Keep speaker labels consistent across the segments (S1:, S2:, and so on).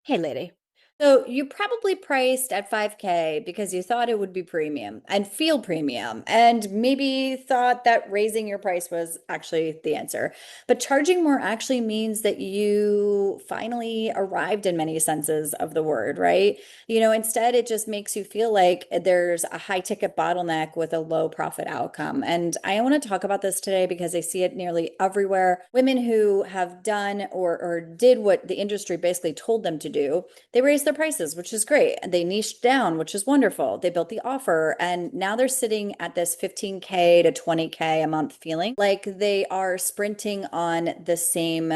S1: Hey, lady. So you probably priced at 5K because you thought it would be premium and feel premium, and maybe thought that raising your price was actually the answer. But charging more actually means that you finally arrived in many senses of the word, right? Instead, it just makes you feel like there's a high ticket bottleneck with a low profit outcome. And I want to talk about this today because I see it nearly everywhere. Women who have done or did what the industry basically told them to do, they raised their prices, which is great. They niched down, which is wonderful. They built the offer, and now they're sitting at this 15K to 20K a month feeling like they are sprinting on the same,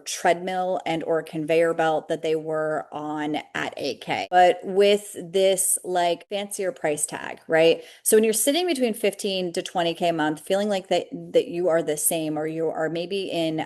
S1: treadmill and or conveyor belt that they were on at 8K, but with this like fancier price tag, right? So when you're sitting between 15 to 20K a month, feeling like that you are the same, or you are maybe in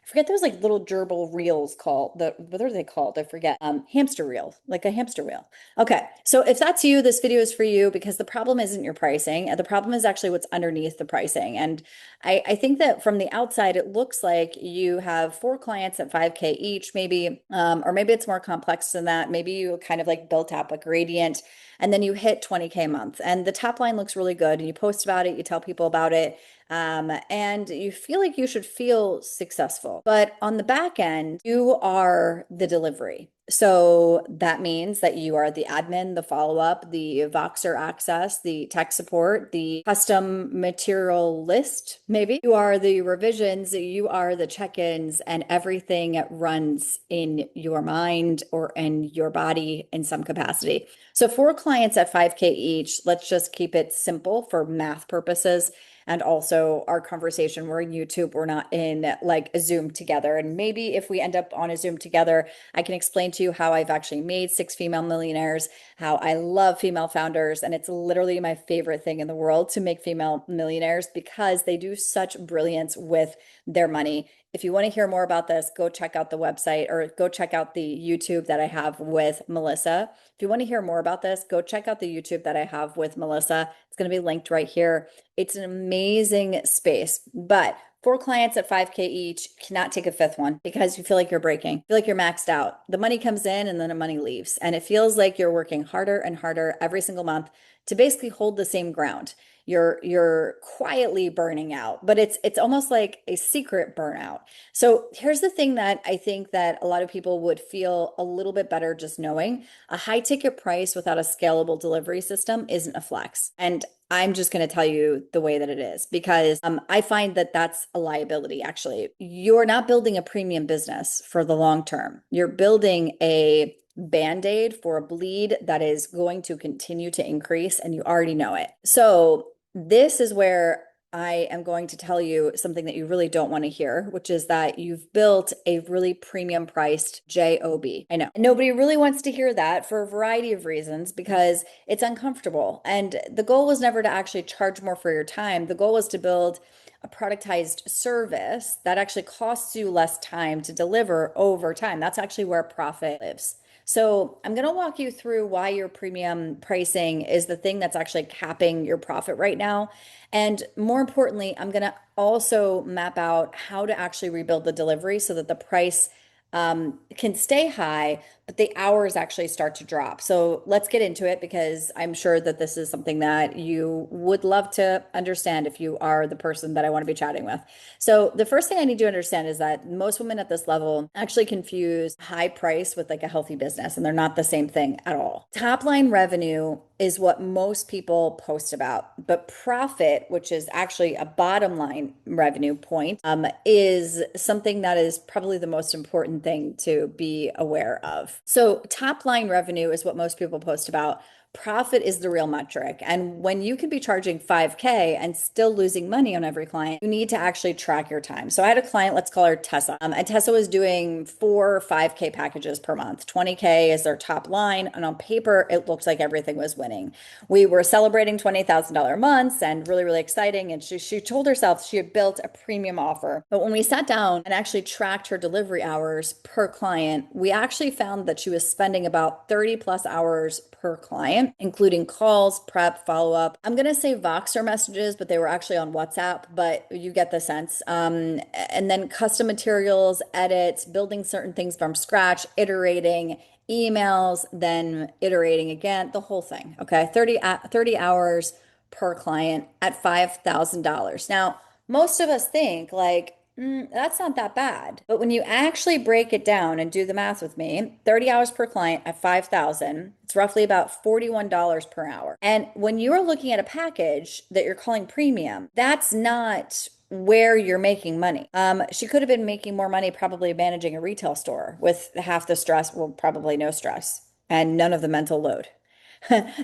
S1: I forget those like little gerbil reels called what are they called? I forget. Hamster reel, like a hamster wheel. Okay. So if that's you, this video is for you because the problem isn't your pricing. The problem is actually what's underneath the pricing. And I think that from the outside, it looks like you have four clients at 5K each, maybe, or maybe it's more complex than that. Maybe you kind of like built up a gradient and then you hit 20K a month. And the top line looks really good. And you post about it, you tell people about it, and you feel like you should feel successful. But on the back end, you are the delivery. So that means that you are the admin, the follow-up, the Voxer access, the tech support, the custom material list, maybe. You are the revisions, you are the check-ins, and everything runs in your mind or in your body in some capacity. So for clients at 5K each, let's just keep it simple for math purposes. And also our conversation, we're in YouTube, we're not in like a Zoom together. And maybe if we end up on a Zoom together, I can explain to you how I've actually made six female millionaires, how I love female founders. And it's literally my favorite thing in the world to make female millionaires because they do such brilliance with their money. If you want to hear more about this, go check out the website or go check out the YouTube that I have with Melissa. If you want to hear more about this, go check out the YouTube that I have with Melissa. It's going to be linked right here. It's an amazing space, but four clients at 5K each cannot take a fifth one because you feel like you're breaking, feel like you're maxed out. The money comes in and then the money leaves. And it feels like you're working harder and harder every single month to basically hold the same ground. You're quietly burning out, but it's almost like a secret burnout. So here's the thing that I think that a lot of people would feel a little bit better just knowing a high ticket price without a scalable delivery system isn't a flex. And I'm just going to tell you the way that it is because I find that that's a liability, actually. You're not building a premium business for the long term. You're building a band-aid for a bleed that is going to continue to increase, and you already know it. So this is where I am going to tell you something that you really don't want to hear, which is that you've built a really premium priced job. I know nobody really wants to hear that for a variety of reasons because it's uncomfortable. And the goal was never to actually charge more for your time. The goal was to build a productized service that actually costs you less time to deliver over time. That's actually where profit lives. So I'm going to walk you through why your premium pricing is the thing that's actually capping your profit right now. And more importantly, I'm going to also map out how to actually rebuild the delivery so that the price can stay high, but the hours actually start to drop. So let's get into it because I'm sure that this is something that you would love to understand if you are the person that I want to be chatting with. So the first thing I need to understand is that most women at this level actually confuse high price with like a healthy business, and they're not the same thing at all. Top line revenue is what most people post about, but profit, which is actually a bottom line revenue point, is something that is probably the most important thing to be aware of. So top line revenue is what most people post about. Profit is the real metric. And when you can be charging 5K and still losing money on every client, you need to actually track your time. So I had a client, let's call her Tessa. And Tessa was doing 4 5K packages per month. 20K is their top line. And on paper, it looks like everything was winning. We were celebrating $20,000 months and really, really exciting. And she told herself she had built a premium offer. But when we sat down and actually tracked her delivery hours per client, we actually found that she was spending about 30 plus hours per client client, including calls, prep, follow-up. I'm going to say Voxer messages, but they were actually on WhatsApp, but you get the sense. And then custom materials, edits, building certain things from scratch, iterating, emails, then iterating again, the whole thing. Okay. 30 hours per client at $5,000. Now, most of us think like, that's not that bad. But when you actually break it down and do the math with me, 30 hours per client at 5,000, it's roughly about $41 per hour. And when you're looking at a package that you're calling premium, that's not where you're making money. She could have been making more money probably managing a retail store with half the stress, well, probably no stress and none of the mental load.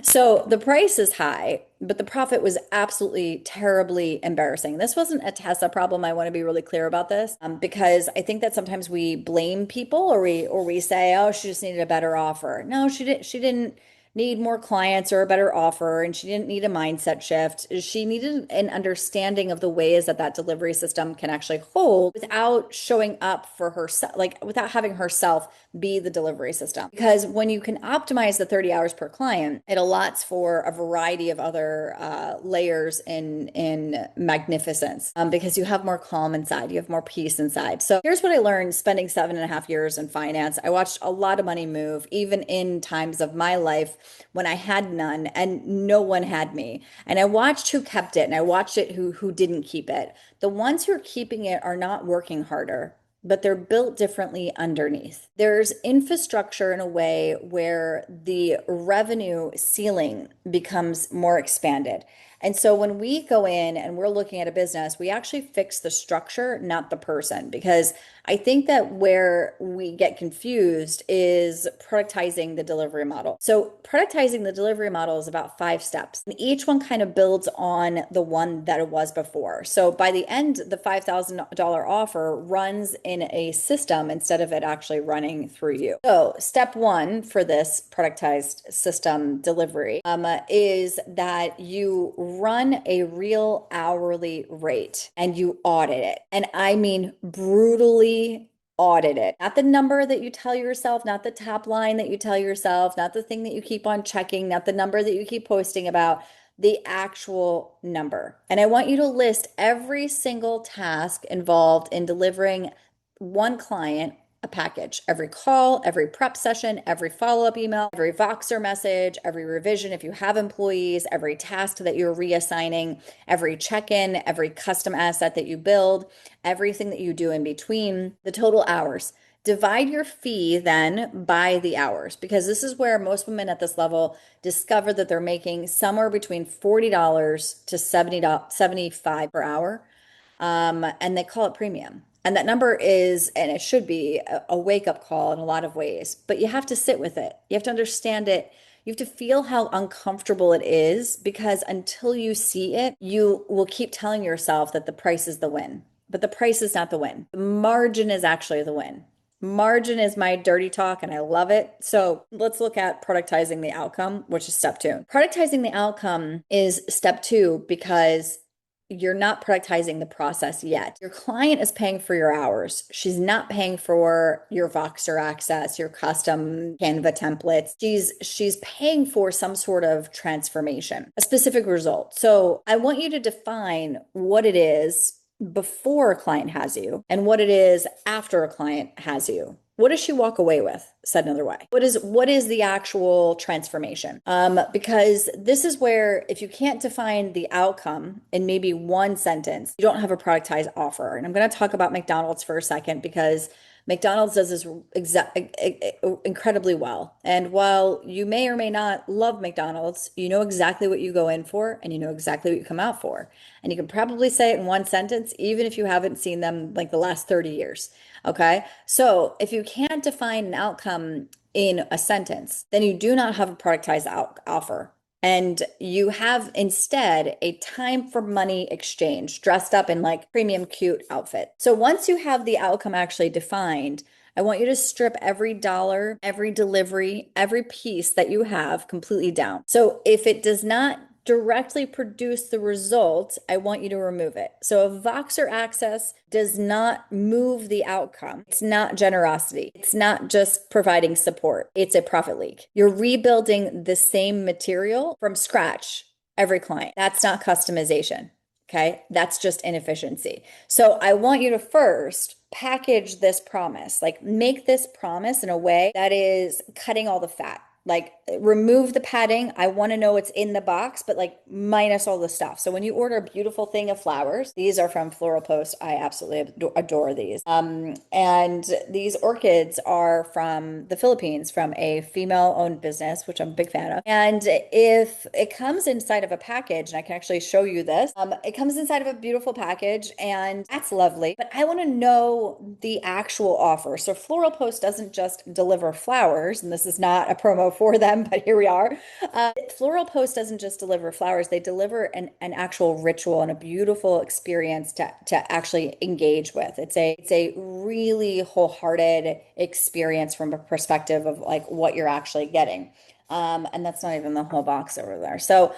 S1: So the price is high, but the profit was absolutely terribly embarrassing. This wasn't a Tessa problem. I want to be really clear about this, because I think that sometimes we blame people or we say, oh, she just needed a better offer. No, she didn't need more clients or a better offer, and she didn't need a mindset shift. She needed an understanding of the ways that that delivery system can actually hold without showing up for herself, like without having herself be the delivery system. Because when you can optimize the 30 hours per client, it allots for a variety of other layers in magnificence, because you have more calm inside, you have more peace inside. So here's what I learned spending 7.5 years in finance. I watched a lot of money move, even in times of my life when I had none and no one had me. And I watched who kept it and I watched it who didn't keep it. The ones who are keeping it are not working harder, but they're built differently underneath. There's infrastructure in a way where the revenue ceiling becomes more expanded. And so when we go in and we're looking at a business, we actually fix the structure, not the person, because I think that where we get confused is productizing the delivery model. So productizing the delivery model is about 5 steps, and each one kind of builds on the one that it was before. So by the end, the $5,000 offer runs in a system instead of it actually running through you. So step one for this productized system delivery is that you run a real hourly rate and you audit it. And I mean brutally audit it. Not the number that you tell yourself, not the top line that you tell yourself, not the thing that you keep on checking, not the number that you keep posting about, the actual number. And I want you to list every single task involved in delivering one client a package. Every call, every prep session, every follow-up email, every Voxer message, every revision if you have employees, every task that you're reassigning, every check-in, every custom asset that you build, everything that you do in between, the total hours. Divide your fee then by the hours, because this is where most women at this level discover that they're making somewhere between $40 to $75 per hour. And they call it premium. And that number is, and it should be a wake-up call in a lot of ways, but you have to sit with it. You have to understand it. You have to feel how uncomfortable it is, because until you see it, you will keep telling yourself that the price is the win. But the price is not the win. The margin is actually the win. Margin is my dirty talk and I love it. So let's look at productizing the outcome, which is step two. Productizing the outcome is step two because you're not productizing the process yet. Your client is paying for your hours. She's not paying for your Voxer access, your custom Canva templates. She's paying for some sort of transformation, a specific result. So I want you to define what it is before a client has you and what it is after a client has you. What does she walk away with? Said another way. What is the actual transformation? Because this is where if you can't define the outcome in maybe one sentence, you don't have a productized offer. And I'm going to talk about McDonald's for a second because McDonald's does this incredibly well. And while you may or may not love McDonald's, you know exactly what you go in for and you know exactly what you come out for. And you can probably say it in one sentence, even if you haven't seen them like the last 30 years. Okay. So if you can't define an outcome in a sentence, then you do not have a productized offer. And you have instead a time for money exchange dressed up in like premium cute outfit. So once you have the outcome actually defined, I want you to strip every dollar, every delivery, every piece that you have completely down. So if it does not directly produce the result, I want you to remove it. So a Voxer access does not move the outcome. It's not generosity. It's not just providing support. It's a profit leak. You're rebuilding the same material from scratch every client. That's not customization. Okay. That's just inefficiency. So I want you to first package this promise, like make this promise in a way that is cutting all the fat. Like remove the padding. I want to know what's in the box, but like minus all the stuff. So when you order a beautiful thing of flowers, these are from Floral Post. I absolutely adore these. And these orchids are from the Philippines, from a female-owned business, which I'm a big fan of. And if it comes inside of a package, and I can actually show you this, it comes inside of a beautiful package, and that's lovely. But I want to know the actual offer. So Floral Post doesn't just deliver flowers, and this is not a promo for them, but here we are. Floral Post doesn't just deliver flowers, they deliver an actual ritual and a beautiful experience to actually engage with. It's a really wholehearted experience from a perspective of like what you're actually getting. And that's not even the whole box over there. So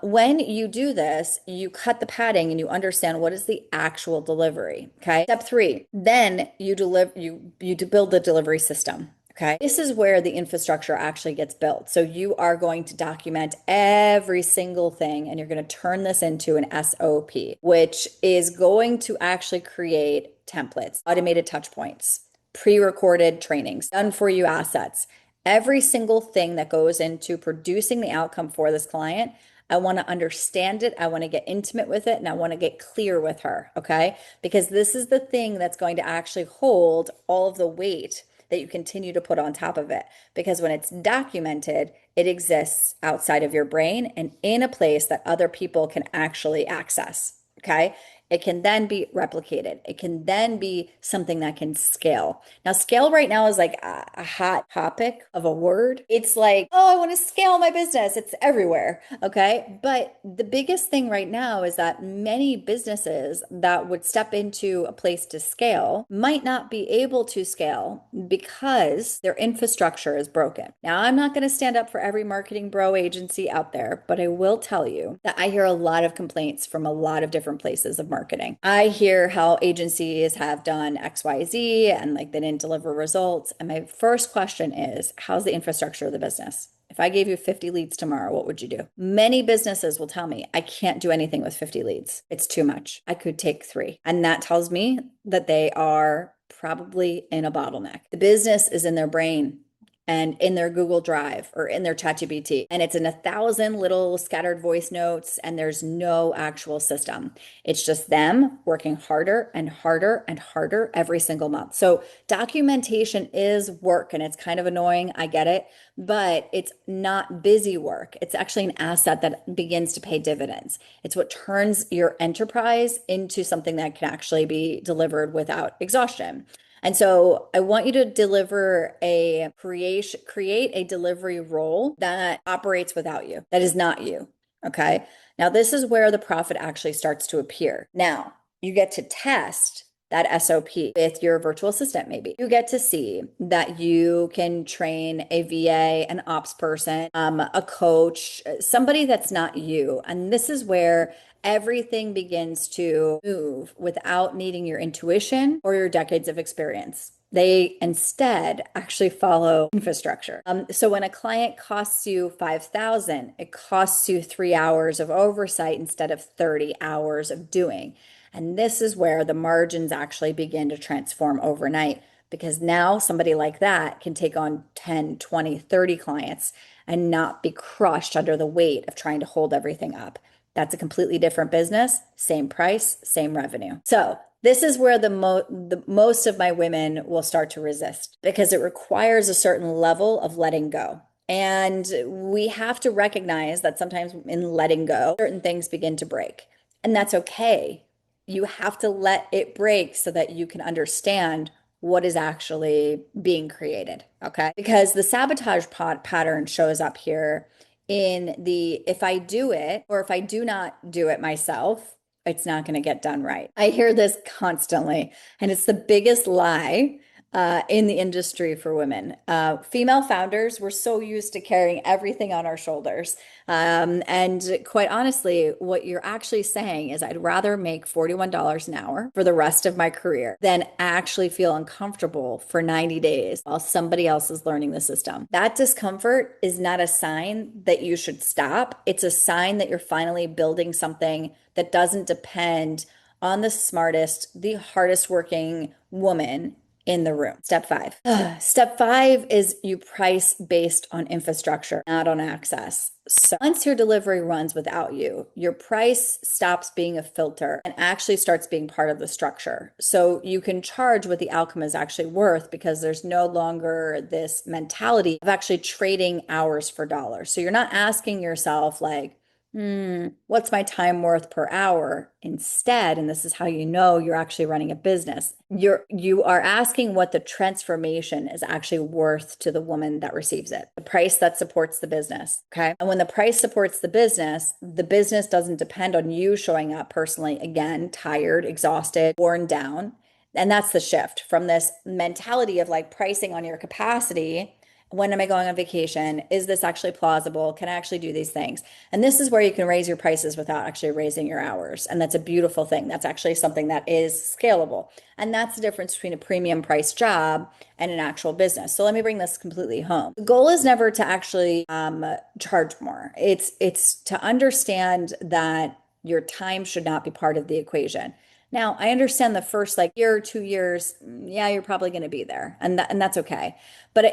S1: when you do this, you cut the padding and you understand what is the actual delivery. Okay. Step three, then you build the delivery system. Okay. This is where the infrastructure actually gets built. So you are going to document every single thing and you're going to turn this into an SOP, which is going to actually create templates, automated touch points, pre-recorded trainings, done for you assets. Every single thing that goes into producing the outcome for this client, I want to understand it. I want to get intimate with it and I want to get clear with her. Okay. Because this is the thing that's going to actually hold all of the weight that you continue to put on top of it. Because when it's documented, it exists outside of your brain and in a place that other people can actually access. Okay. It can then be replicated. It can then be something that can scale. Now, scale right now is like a hot topic of a word. It's like, oh, I want to scale my business. It's everywhere. Okay. But the biggest thing right now is that many businesses that would step into a place to scale might not be able to scale because their infrastructure is broken. Now, I'm not going to stand up for every marketing bro agency out there, but I will tell you that I hear a lot of complaints from a lot of different places of marketing. I hear how agencies have done XYZ and like they didn't deliver results. And my first question is, how's the infrastructure of the business? If I gave you 50 leads tomorrow, what would you do? Many businesses will tell me, I can't do anything with 50 leads. It's too much. I could take 3. And that tells me that they are probably in a bottleneck. The business is in their brain and in their Google Drive or in their ChatGPT. And it's in 1,000 little scattered voice notes, and there's no actual system. It's just them working harder and harder and harder every single month. So documentation is work, and it's kind of annoying. I get it, but it's not busy work. It's actually an asset that begins to pay dividends. It's what turns your enterprise into something that can actually be delivered without exhaustion. And so I want you to create a delivery role that operates without you, that is not you. Okay. Now, this is where the profit actually starts to appear. Now, you get to test that SOP with your virtual assistant, maybe. You get to see that you can train a VA, an ops person, a coach, somebody that's not you. And this is where everything begins to move without needing your intuition or your decades of experience. They instead actually follow infrastructure. So when a client costs you 5,000, it costs you 3 hours of oversight instead of 30 hours of doing. And this is where the margins actually begin to transform overnight, because now somebody like that can take on 10, 20, 30 clients and not be crushed under the weight of trying to hold everything up. That's a completely different business, same price, same revenue. So this is where the most of my women will start to resist, because it requires a certain level of letting go. And we have to recognize that sometimes in letting go, certain things begin to break. And that's okay. You have to let it break so that you can understand what is actually being created. Okay. Because the sabotage pattern shows up here in the if I do it or if I do not do it myself, it's not going to get done right. I hear this constantly, and it's the biggest lie in the industry for women. Female founders, we're so used to carrying everything on our shoulders. And quite honestly, what you're actually saying is I'd rather make $41 an hour for the rest of my career than actually feel uncomfortable for 90 days while somebody else is learning the system. That discomfort is not a sign that you should stop. It's a sign that you're finally building something that doesn't depend on the smartest, the hardest working woman in the room. Step five. Step five is you price based on infrastructure, not on access. So once your delivery runs without you, your price stops being a filter and actually starts being part of the structure. So you can charge what the outcome is actually worth because there's no longer this mentality of actually trading hours for dollars. So you're not asking yourself like, what's my time worth per hour? Instead, and this is how you know you're actually running a business, you are asking what the transformation is actually worth to the woman that receives it, the price that supports the business. Okay. And when the price supports the business doesn't depend on you showing up personally, again, tired, exhausted, worn down. And that's the shift from this mentality of like pricing on your capacity. When am I going on vacation? Is this actually plausible? Can I actually do these things? And this is where you can raise your prices without actually raising your hours. And that's a beautiful thing. That's actually something that is scalable. And that's the difference between a premium price job and an actual business. So let me bring this completely home. The goal is never to actually charge more. It's to understand that your time should not be part of the equation. Now, I understand the first like year or 2 years, yeah, you're probably going to be there, and that's okay. But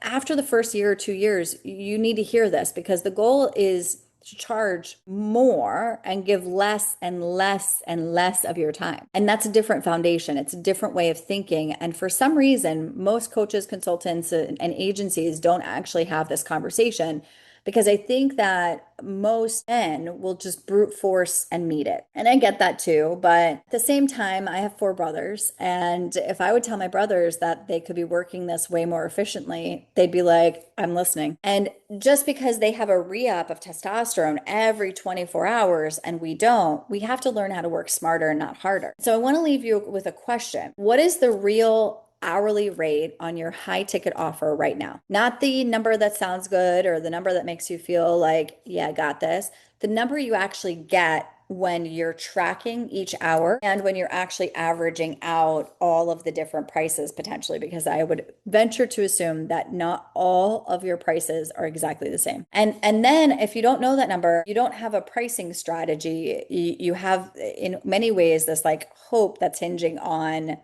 S1: after the first year or 2 years, you need to hear this because the goal is to charge more and give less and less and less of your time. And that's a different foundation. It's a different way of thinking. And for some reason, most coaches, consultants, and agencies don't actually have this conversation because I think that most men will just brute force and meet it. And I get that too. But at the same time, I have four brothers. And if I would tell my brothers that they could be working this way more efficiently, they'd be like, I'm listening. And just because they have a re-up of testosterone every 24 hours and we don't, we have to learn how to work smarter and not harder. So I want to leave you with a question. What is the real hourly rate on your high ticket offer right now? Not the number that sounds good or the number that makes you feel like, yeah, I got this. The number you actually get when you're tracking each hour and when you're actually averaging out all of the different prices potentially, because I would venture to assume that not all of your prices are exactly the same. And then if you don't know that number, you don't have a pricing strategy. You have in many ways this like hope that's hinging on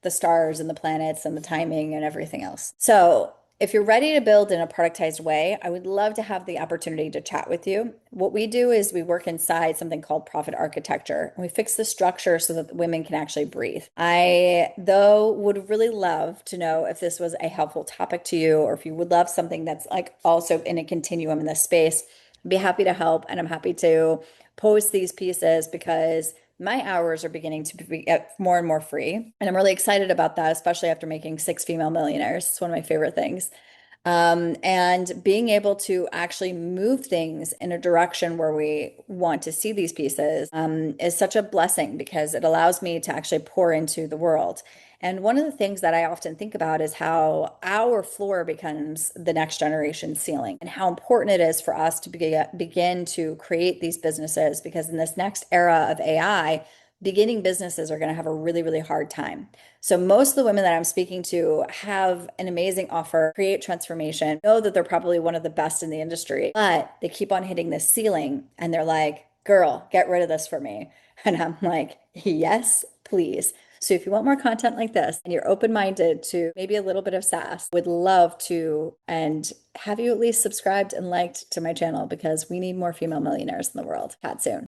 S1: the stars and the planets and the timing and everything else. So, if you're ready to build in a productized way, I would love to have the opportunity to chat with you. What we do is we work inside something called profit architecture. And we fix the structure so that women can actually breathe. I, though, would really love to know if this was a helpful topic to you or if you would love something that's like also in a continuum in this space. I'd be happy to help and I'm happy to post these pieces because my hours are beginning to get more and more free. And I'm really excited about that, especially after making six female millionaires. It's one of my favorite things. And being able to actually move things in a direction where we want to see these pieces is such a blessing because it allows me to actually pour into the world. And one of the things that I often think about is how our floor becomes the next generation's ceiling and how important it is for us to begin to create these businesses because in this next era of AI, beginning businesses are going to have a really, really hard time. So most of the women that I'm speaking to have an amazing offer, create transformation, know that they're probably one of the best in the industry, but they keep on hitting this ceiling and they're like, girl, get rid of this for me. And I'm like, yes, please. So if you want more content like this and you're open-minded to maybe a little bit of SaaS, would love to and have you at least subscribed and liked to my channel because we need more female millionaires in the world. Chat soon.